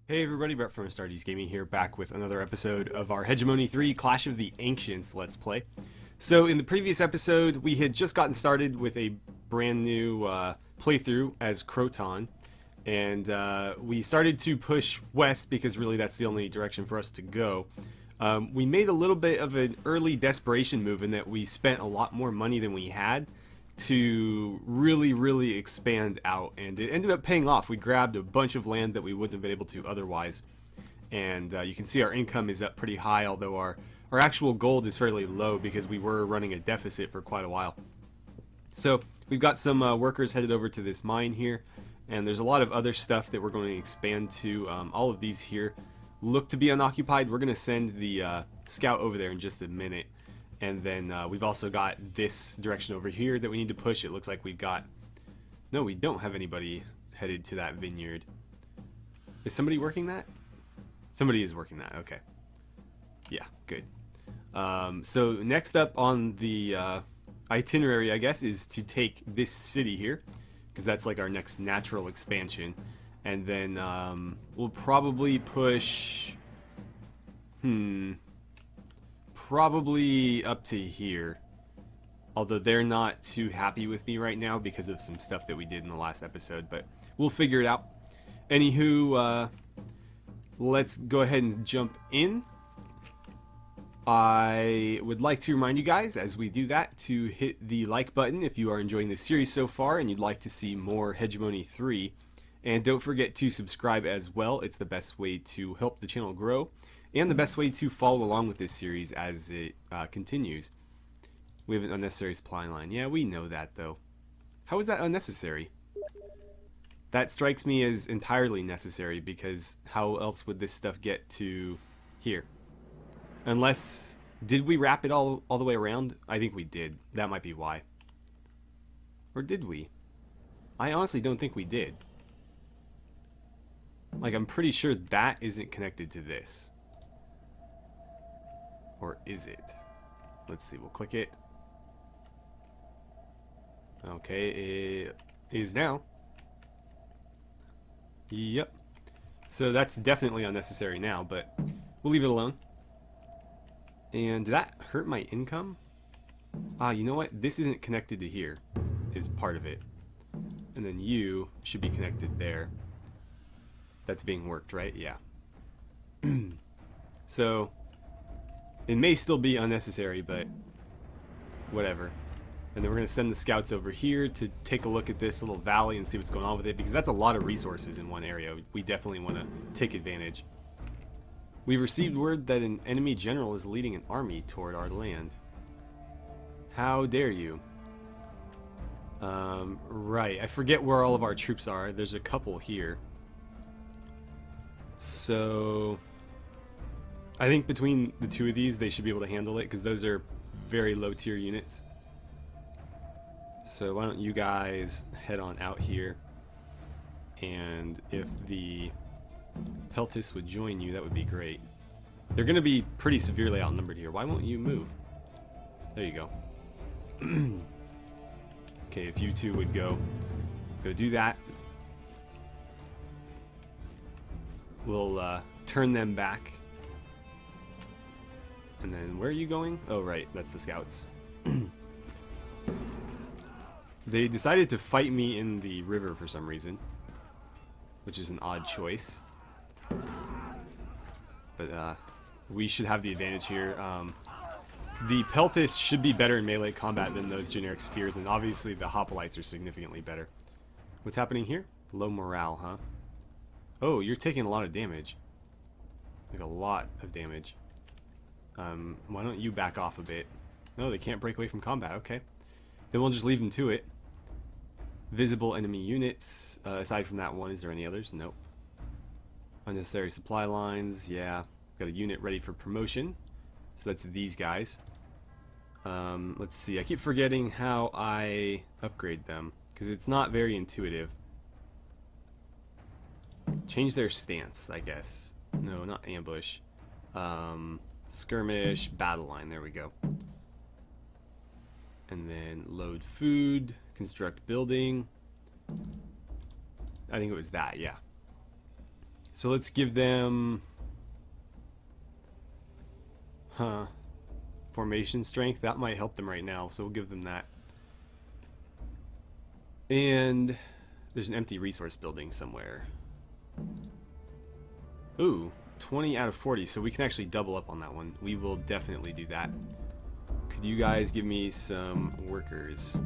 Hey everybody, Brett from AstartesGaming here, back with another episode of our Hegemony 3 Clash of the Ancients Let's Play. So in the previous episode, we had just gotten started with a brand new playthrough as Croton, and we started to push west because really that's the only direction for us to go. We made a little bit of an early desperation move in that we spent a lot more money than we had to really expand out, and it ended up paying off. We grabbed a bunch of land that we wouldn't have been able to otherwise, and you can see our income is up pretty high, although our actual gold is fairly low because we were running a deficit for quite a while. So we've got some workers headed over to this mine here, and there's a lot of other stuff that we're going to expand to. All of these here look to be unoccupied. We're going to send the scout over there in just a minute. And then we've also got this direction over here that we need to push. It looks like we've got... No, we don't have anybody headed to that vineyard. Is somebody working that? Somebody is working that, okay. Yeah, good. So next up on the itinerary, I guess, is to take this city here, because that's like our next natural expansion. And then we'll probably push... Probably up to here, although they're not too happy with me right now because of some stuff that we did in the last episode, but we'll figure it out. Anywho, let's go ahead and jump in. I would like to remind you guys, as we do that, to hit the like button if you are enjoying this series so far and you'd like to see more Hegemony 3. And don't forget to subscribe as well. It's the best way to help the channel grow, and the best way to follow along with this series as it continues. We have an unnecessary supply line. Yeah, we know that, though. How is that unnecessary? That strikes me as entirely necessary, because how else would this stuff get to here? Unless... Did we wrap it all the way around? I think we did. That might be why. Or did we? I honestly don't think we did. Like, I'm pretty sure that isn't connected to this. Or is it? Let's see, we'll click it. Okay, it is now. Yep. So that's definitely unnecessary now, but we'll leave it alone. And did that hurt my income? Ah, you know what? This isn't connected to here, is part of it. And then you should be connected there. That's being worked, right? Yeah. So... it may still be unnecessary, but whatever. And then we're going to send the scouts over here to take a look at this little valley and see what's going on with it, because that's a lot of resources in one area. We definitely want to take advantage. We've received word that an enemy general is leading an army toward our land. How dare you? Right. I forget where all of our troops are. There's a couple here. So... I think between the two of these, they should be able to handle it, because those are very low tier units. So why don't you guys head on out here, and if the Peltis would join you, that would be great. They're going to be pretty severely outnumbered here. Why won't you move? There you go. Okay, if you two would go do that, we'll turn them back. And then, where are you going? Oh, right, that's the scouts. They decided to fight me in the river for some reason, which is an odd choice. But we should have the advantage here. The Peltis should be better in melee combat than those generic spears, and obviously the Hoplites are significantly better. What's happening here? Low morale, huh? Oh, you're taking a lot of damage. Like a lot of damage. Why don't you back off a bit? No, they can't break away from combat. Okay. Then we'll just leave them to it. Visible enemy units. Aside from that one, is there any others? Nope. Unnecessary supply lines. Yeah. Got a unit ready for promotion. So that's these guys. Let's see. I keep forgetting how I upgrade them, because it's not very intuitive. Change their stance, I guess. No, not ambush. Skirmish, battle line, there we go. And then load food, construct building. I think it was that, yeah. So let's give them... formation strength. That might help them right now, so we'll give them that. And there's an empty resource building somewhere. Ooh, 20 out of 40, so we can actually double up on that one. We will definitely do that. Could you guys give me some workers?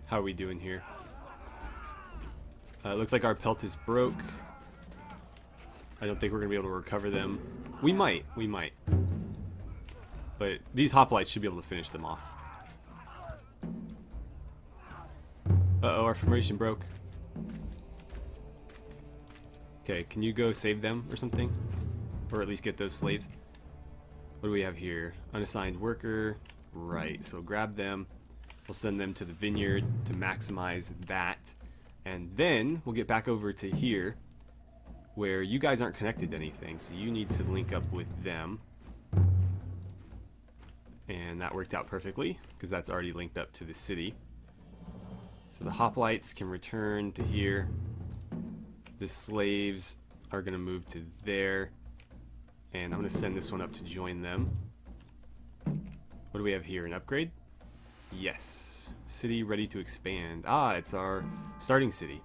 How are we doing here? It looks like our pelt is broke. I don't think we're going to be able to recover them. We might. But these hoplites should be able to finish them off. Uh-oh, our formation broke. Okay, can you go save them or something? Or at least get those slaves? What do we have here? Unassigned worker. Right, so grab them. We'll send them to the vineyard to maximize that. And then we'll get back over to here, where you guys aren't connected to anything, so you need to link up with them. And that worked out perfectly, because that's already linked up to the city. So the hoplites can return to here. The slaves are going to move to there. And I'm going to send this one up to join them. What do we have here? An upgrade? Yes. City ready to expand. Ah, it's our starting city.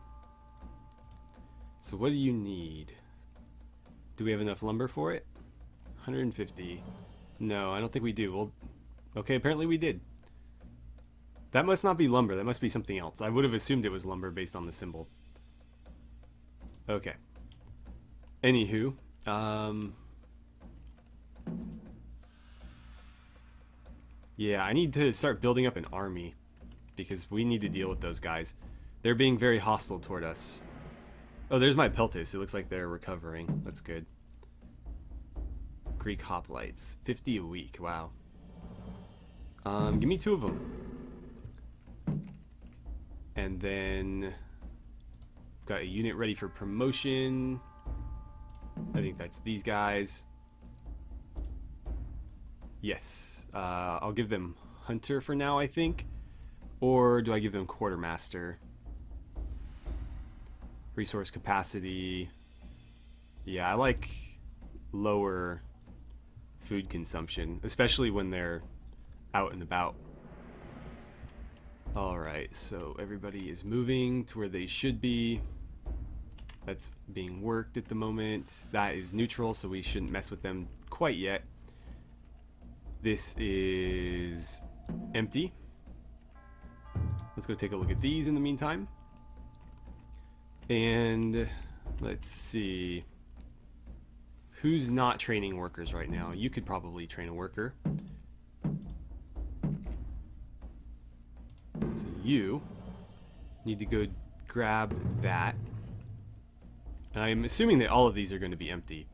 So what do you need? Do we have enough lumber for it? 150. No, I don't think we do. Well, okay, apparently we did. That must not be lumber. That must be something else. I would have assumed it was lumber based on the symbol. Okay. Anywho, yeah, I need to start building up an army because we need to deal with those guys. They're being very hostile toward us. Oh, there's my peltis. It looks like they're recovering. That's good. Greek hoplites. 50 a week. Wow. Give me 2 of them. And then got a unit ready for promotion. I think that's these guys. Yes. I'll give them hunter for now, I think. Or do I give them quartermaster? Resource capacity. Yeah, I like lower food consumption, especially when they're out and about. Alright, so everybody is moving to where they should be. That's being worked at the moment. That is neutral, so we shouldn't mess with them quite yet. This is empty. Let's go take a look at these in the meantime. And let's see. Who's not training workers right now? You could probably train a worker. So you need to go grab that. And I'm assuming that all of these are going to be empty.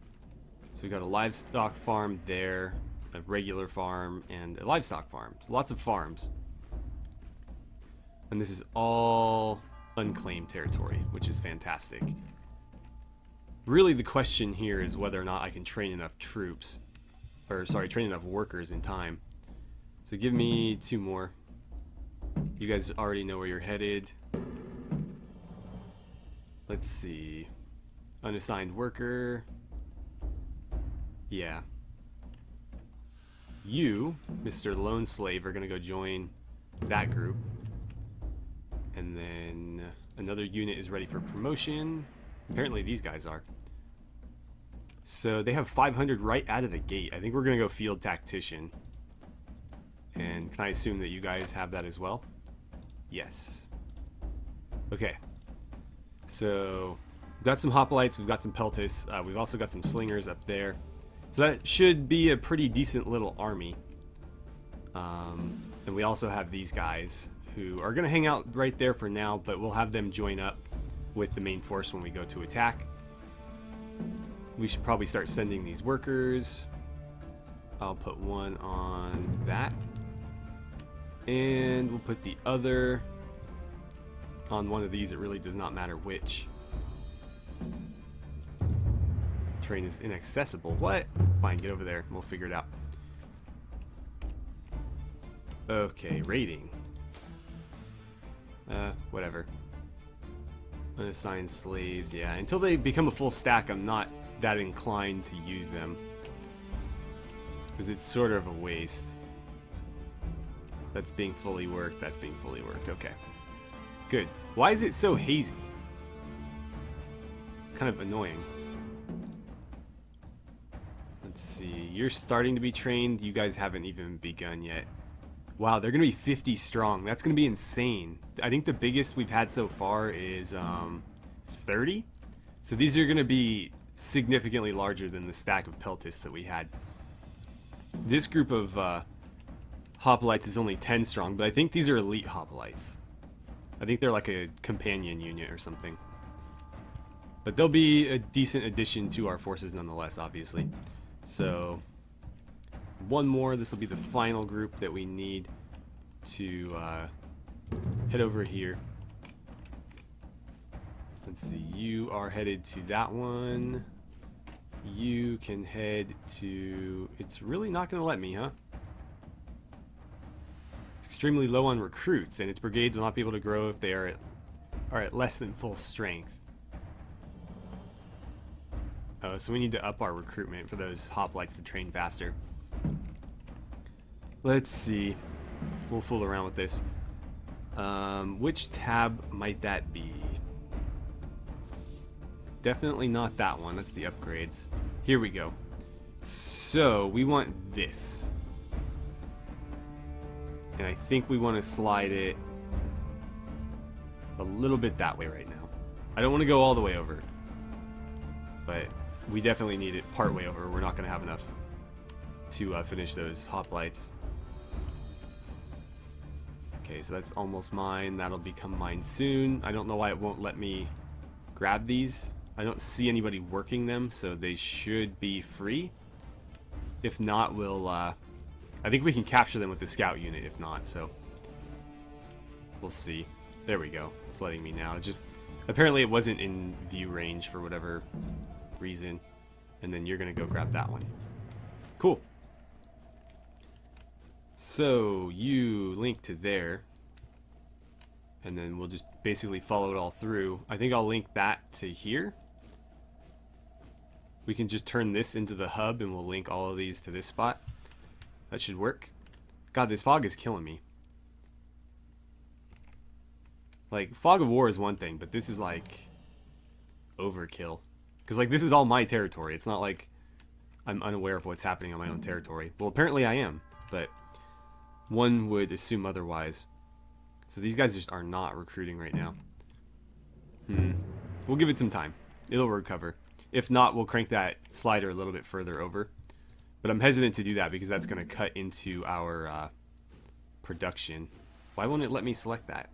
So we got a livestock farm there, a regular farm, and a livestock farm. So lots of farms. And this is all unclaimed territory, which is fantastic. Really, the question here is whether or not I can train enough troops. Or, sorry, train enough workers in time. So give me 2 more. You guys already know where you're headed. Let's see. Unassigned worker. Yeah. You, Mr. Lone Slave, are going to go join that group. And then another unit is ready for promotion. Apparently these guys are. So they have 500 right out of the gate. I think we're going to go field tactician. And can I assume that you guys have that as well? Yes. Okay. So we've got some hoplites, we've got some peltis, we've also got some slingers up there. So that should be a pretty decent little army. And we also have these guys who are going to hang out right there for now, but we'll have them join up with the main force when we go to attack. We should probably start sending these workers. I'll put one on that. And we'll put the other on one of these. It really does not matter which. Terrain is inaccessible. What? Fine, get over there. We'll figure it out. Okay, raiding. Whatever. Unassigned slaves, yeah. Until they become a full stack, I'm not that inclined to use them. Because it's sort of a waste. That's being fully worked, that's being fully worked. Okay. Good. Why is it so hazy? It's kind of annoying. Let's see. You're starting to be trained. You guys haven't even begun yet. Wow, they're going to be 50 strong. That's going to be insane. I think the biggest we've had so far is 30. So these are going to be significantly larger than the stack of peltists that we had. This group of hoplites is only 10 strong, but I think these are elite hoplites. I think they're like a companion unit or something. But they'll be a decent addition to our forces nonetheless, obviously. So one more. This will be the final group that we need to head over here. Let's see. You are headed to that one. You can head to... It's really not going to let me, huh? Extremely low on recruits, and its brigades will not be able to grow if they are at less than full strength. Oh, so we need to up our recruitment for those hoplites to train faster. Let's see. We'll fool around with this. Which tab might that be? Definitely not that one. That's the upgrades. Here we go. So, we want this. And I think we want to slide it a little bit that way right now. I don't want to go all the way over. But we definitely need it part way over. We're not going to have enough to finish those hoplites. Okay, so that's almost mine. That'll become mine soon. I don't know why it won't let me grab these. I don't see anybody working them, so they should be free. If not, we'll... I think we can capture them with the scout unit, if not, so... We'll see. There we go. It's letting me now. It's just... Apparently it wasn't in view range for whatever reason. And then you're going to go grab that one. Cool. So, you link to there. And then we'll just basically follow it all through. I think I'll link that to here. We can just turn this into the hub and we'll link all of these to this spot. That should work. God, this fog is killing me. Like, fog of war is one thing, but this is like overkill. Because like this is all my territory. It's not like I'm unaware of what's happening on my own territory. Well, apparently I am, but one would assume otherwise. So these guys just are not recruiting right now. We'll give it some time. It'll recover. If not, we'll crank that slider a little bit further over. But I'm hesitant to do that because that's going to cut into our production. Why won't it let me select that?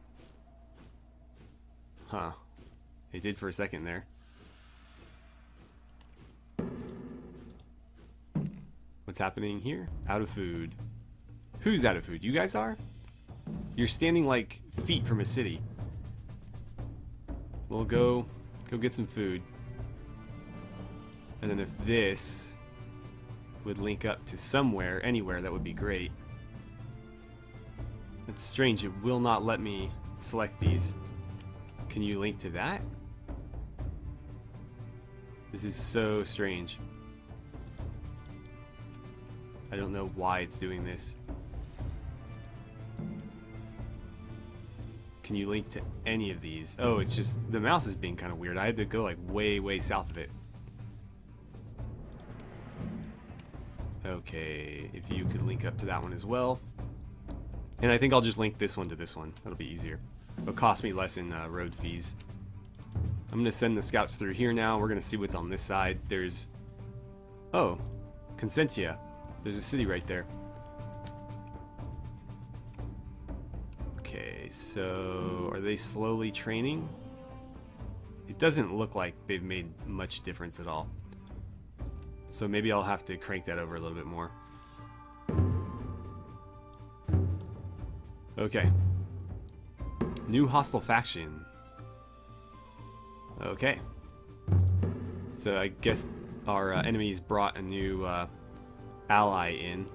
Huh. It did for a second there. What's happening here? Out of food. Who's out of food? You guys are? You're standing like feet from a city. We'll go get some food. And then if this would link up to somewhere, anywhere, that would be great. It's strange, it will not let me select these. Can you link to that? This is so strange. I don't know why it's doing this. Can you link to any of these? Oh, it's just, the mouse is being kind of weird. I had to go like way south of it. Okay, if you could link up to that one as well. And I think I'll just link this one to this one. That'll be easier. It'll cost me less in road fees. I'm going to send the scouts through here now. We're going to see what's on this side. There's... Oh, Consentia. There's a city right there. Okay, so are they slowly training? It doesn't look like they've made much difference at all. So maybe I'll have to crank that over a little bit more. Okay. New hostile faction. Okay. So I guess our enemies brought a new ally in.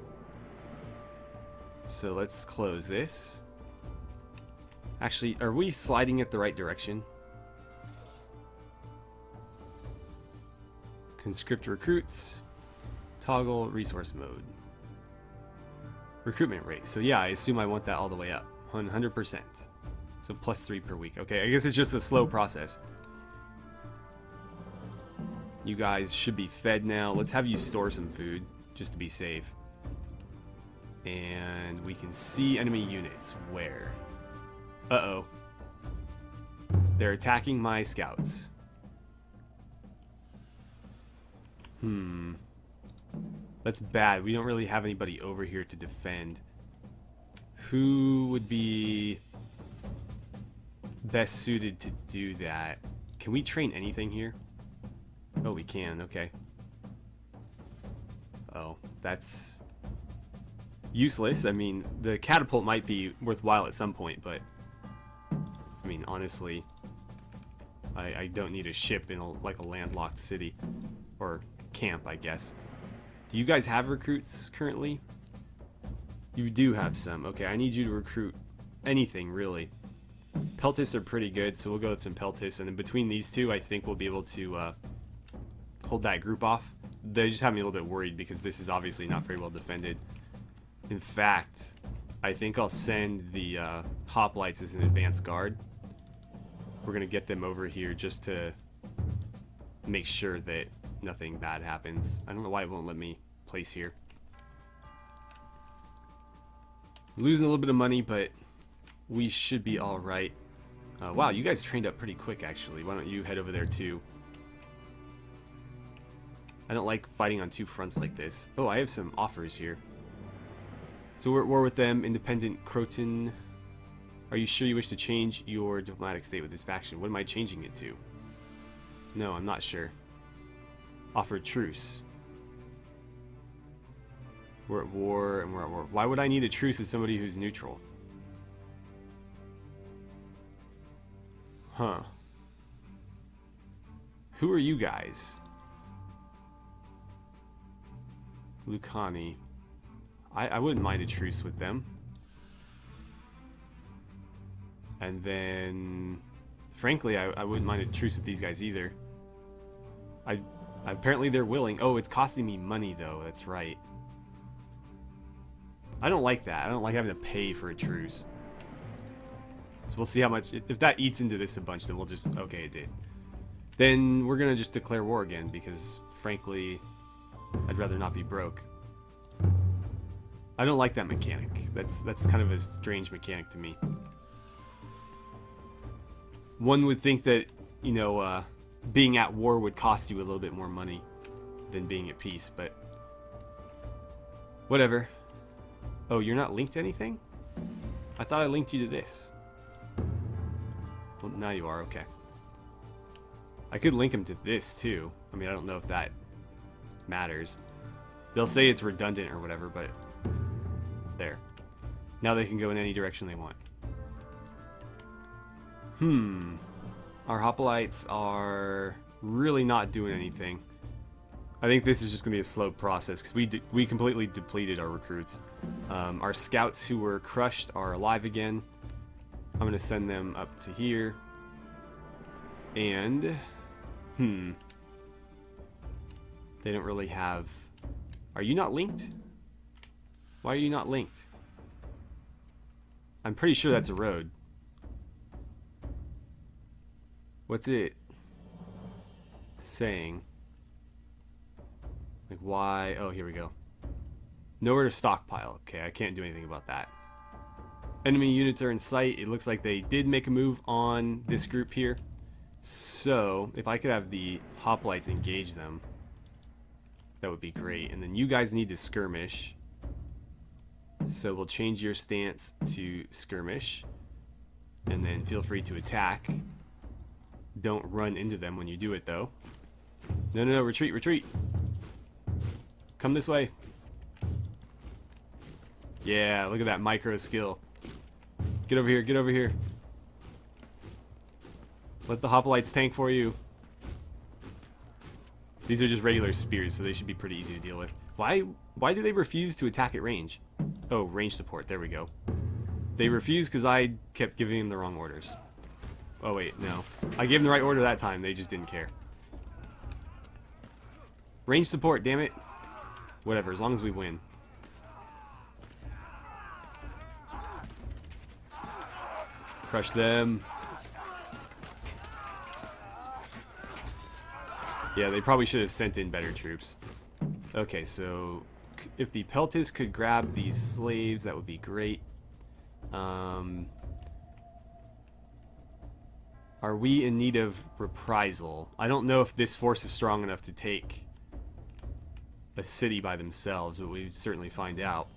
So let's close this. Actually, are we sliding it the right direction? Conscript recruits. Toggle resource mode. Recruitment rate. So yeah, I assume I want that all the way up. 100%. So +3 per week. Okay, I guess it's just a slow process. You guys should be fed now. Let's have you store some food, just to be safe. And we can see enemy units. Where? Uh-oh. They're attacking my scouts. That's bad. We don't really have anybody over here to defend. Who would be best suited to do that? Can we train anything here? Oh, we can. Okay. Oh, that's useless. I mean, the catapult might be worthwhile at some point, but I mean, honestly, I don't need a ship in like a landlocked city or camp, I guess. Do you guys have recruits currently? You do have some. Okay, I need you to recruit anything, really. Peltists are pretty good, so we'll go with some Peltists, and then between these two, I think we'll be able to hold that group off. They just have me a little bit worried because this is obviously not very well defended. In fact, I think I'll send the hoplites as an advanced guard. We're going to get them over here just to make sure that nothing bad happens. I don't know why it won't let me place here. Losing a little bit of money, but we should be alright. Wow, you guys trained up pretty quick, actually. Why don't you head over there, too? I don't like fighting on two fronts like this. Oh, I have some offers here. So we're at war with them. Independent Croton. Are you sure you wish to change your diplomatic state with this faction? What am I changing it to? No, I'm not sure. Offer truce. We're at war and we're at war. Why would I need a truce with somebody who's neutral? Huh. Who are you guys? Lucani. I wouldn't mind a truce with them. And then, frankly, I wouldn't mind a truce with these guys either. Apparently they're willing. Oh, it's costing me money, though. That's right. I don't like that. I don't like having to pay for a truce. So we'll see how much... If that eats into this a bunch, then we'll just... Okay, it did. Then we're going to just declare war again, because, frankly, I'd rather not be broke. I don't like that mechanic. That's kind of a strange mechanic to me. One would think that, you know, being at war would cost you a little bit more money than being at peace, but whatever. Oh, you're not linked to anything? I thought I linked you to this. Well, now you are, okay. I could link him to this, too. I mean, I don't know if that matters. They'll say it's redundant or whatever, but there. Now they can go in any direction they want. Our hoplites are really not doing anything. I think this is just going to be a slow process because we completely depleted our recruits. Our scouts who were crushed are alive again. I'm going to send them up to here. And, they don't really have... Are you not linked? Why are you not linked? I'm pretty sure that's a road. What's it saying? Like why? Oh, here we go. Nowhere to stockpile. Okay, I can't do anything about that. Enemy units are in sight. It looks like they did make a move on this group here. So, if I could have the hoplites engage them, that would be great. And then you guys need to skirmish. So we'll change your stance to skirmish. And then feel free to attack. Don't run into them when you do it, though. No, no, no, retreat, retreat. Come this way. Yeah, look at that micro skill. Get over here, get over here. Let the hoplites tank for you. These are just regular spears, so they should be pretty easy to deal with. Why do they refuse to attack at range? Oh, range support, there we go. They refused because I kept giving them the wrong orders. Oh wait, no. I gave them the right order that time, they just didn't care. Range support, damn it. Whatever, as long as we win. Crush them. Yeah, they probably should have sent in better troops. Okay, so if the Peltis could grab these slaves, that would be great. Are we in need of reprisal? I don't know if this force is strong enough to take a city by themselves, but we'd certainly find out.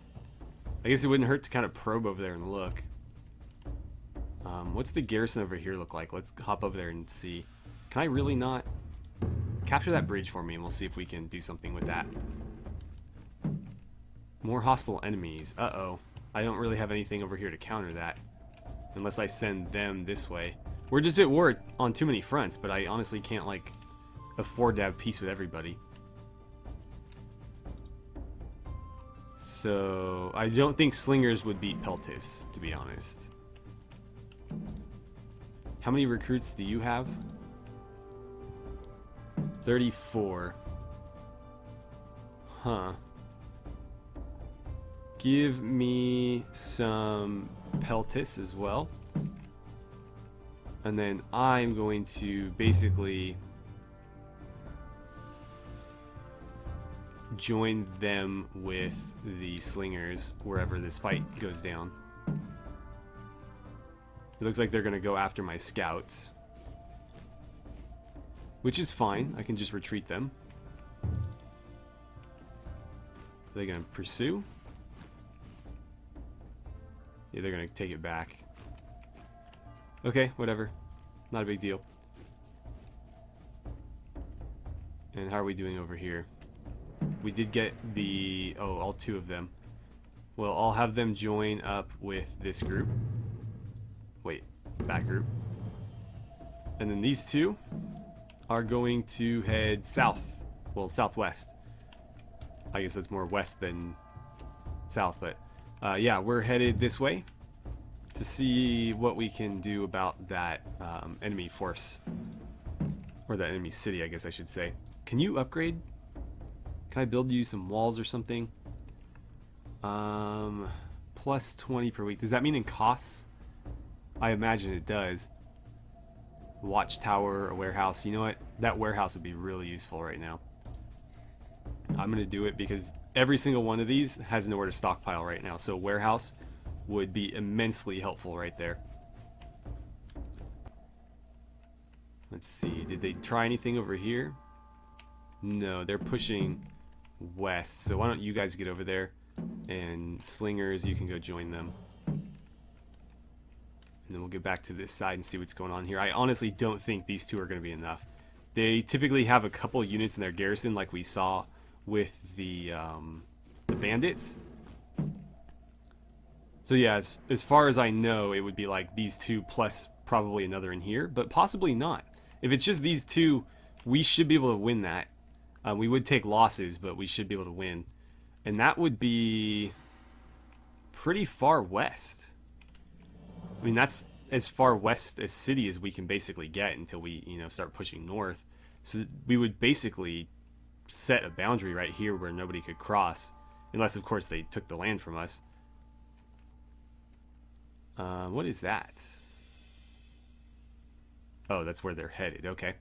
I guess it wouldn't hurt to kind of probe over there and look. What's the garrison over here look like? Let's hop over there and see. Can I really not? Capture that bridge for me and we'll see if we can do something with that. More hostile enemies. Uh-oh. I don't really have anything over here to counter that. Unless I send them this way. We're just at war on too many fronts, but I honestly can't, like, afford to have peace with everybody. So, I don't think Slingers would beat Peltis, to be honest. How many recruits do you have? 34. Huh. Give me some Peltis as well. And then I'm going to basically join them with the Slingers wherever this fight goes down. It looks like they're going to go after my scouts. Which is fine. I can just retreat them. Are they going to pursue? Yeah, they're going to take it back. Okay, whatever. Not a big deal. And how are we doing over here? We did get the... oh, all two of them. Well, I'll have them join up with this group. Wait, that group. And then these two are going to head south. Well, southwest. I guess that's more west than south, but yeah, we're headed this way to see what we can do about that enemy force. Or that enemy city, I guess I should say. Can you upgrade? Can I build you some walls or something? Plus 20 per week. Does that mean in costs? I imagine it does. Watchtower, a warehouse. You know what? That warehouse would be really useful right now. I'm going to do it because every single one of these has nowhere to stockpile right now. So warehouse would be immensely helpful right there. Let's see. Did they try anything over here? No, they're pushing west. So why don't you guys get over there? And Slingers, you can go join them. And then we'll get back to this side and see what's going on here. I honestly don't think these two are going to be enough. They typically have a couple units in their garrison like we saw with the bandits. So yeah, as far as I know, it would be like these two plus probably another in here, but possibly not. If it's just these two, we should be able to win that. We would take losses, but we should be able to win. And that would be pretty far west. I mean, that's as far west a city as we can basically get until we, you know, start pushing north. So we would basically set a boundary right here where nobody could cross. Unless, of course, they took the land from us. What is that? Oh, that's where they're headed. Okay.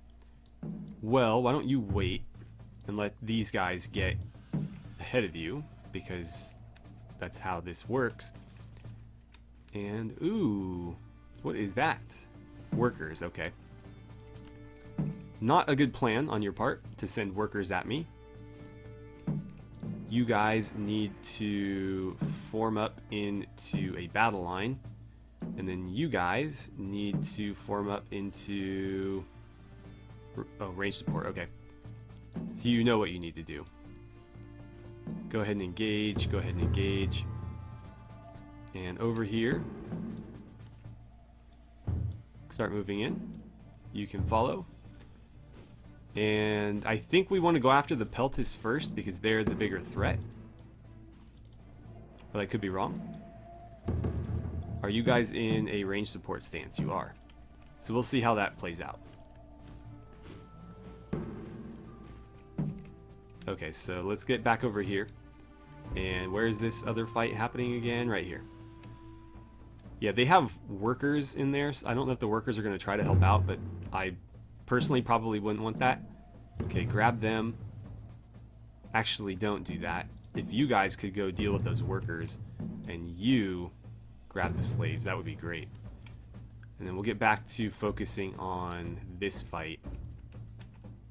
Well, why don't you wait and let these guys get ahead of you, because that's how this works. And, ooh, what is that? Workers, okay. Not a good plan on your part to send workers at me. You guys need to form up into a battle line. And then you guys need to form up into... oh, range support, okay. So you know what you need to do. Go ahead and engage, go ahead and engage. And over here, start moving in. You can follow. And I think we want to go after the Peltis first because they're the bigger threat. But I could be wrong. Are you guys in a range support stance? You are. So we'll see how that plays out. Okay, so let's get back over here. And where is this other fight happening again? Right here. Yeah, they have workers in there. So I don't know if the workers are going to try to help out, but I personally probably wouldn't want that. Okay, grab them. Actually, don't do that. If you guys could go deal with those workers and you grab the slaves, that would be great. And then we'll get back to focusing on this fight.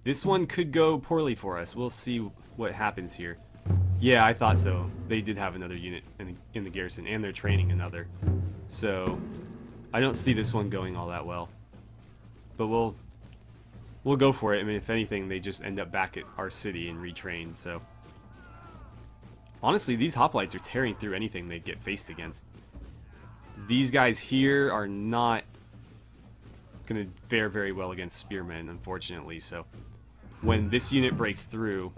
This one could go poorly for us. We'll see what happens here. Yeah, I thought so. They did have another unit in the garrison, and they're training another. So I don't see this one going all that well. But we'll go for it. I mean, if anything, they just end up back at our city and retrain. So honestly, these hoplites are tearing through anything they get faced against. These guys here are not going to fare very well against spearmen, unfortunately. So when this unit breaks through,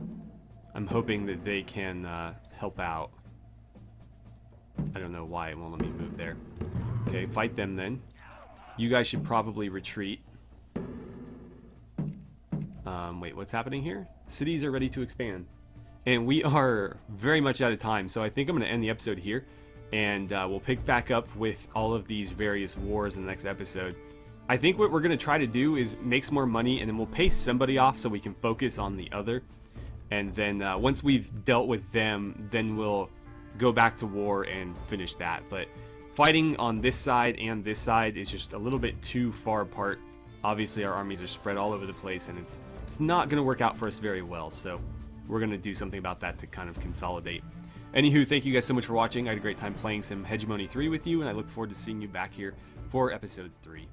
I'm hoping that they can help out. I don't know why it won't let me move there. Okay, fight them then. You guys should probably retreat. Wait, what's happening here? Cities are ready to expand. And we are very much out of time, so I think I'm going to end the episode here. And we'll pick back up with all of these various wars in the next episode. I think what we're going to try to do is make some more money, and then we'll pay somebody off so we can focus on the other. And then once we've dealt with them, then we'll go back to war and finish that. But fighting on this side and this side is just a little bit too far apart. Obviously, our armies are spread all over the place, and it's not going to work out for us very well. So we're going to do something about that to kind of consolidate. Anywho, thank you guys so much for watching. I had a great time playing some Hegemony 3 with you, and I look forward to seeing you back here for episode 3.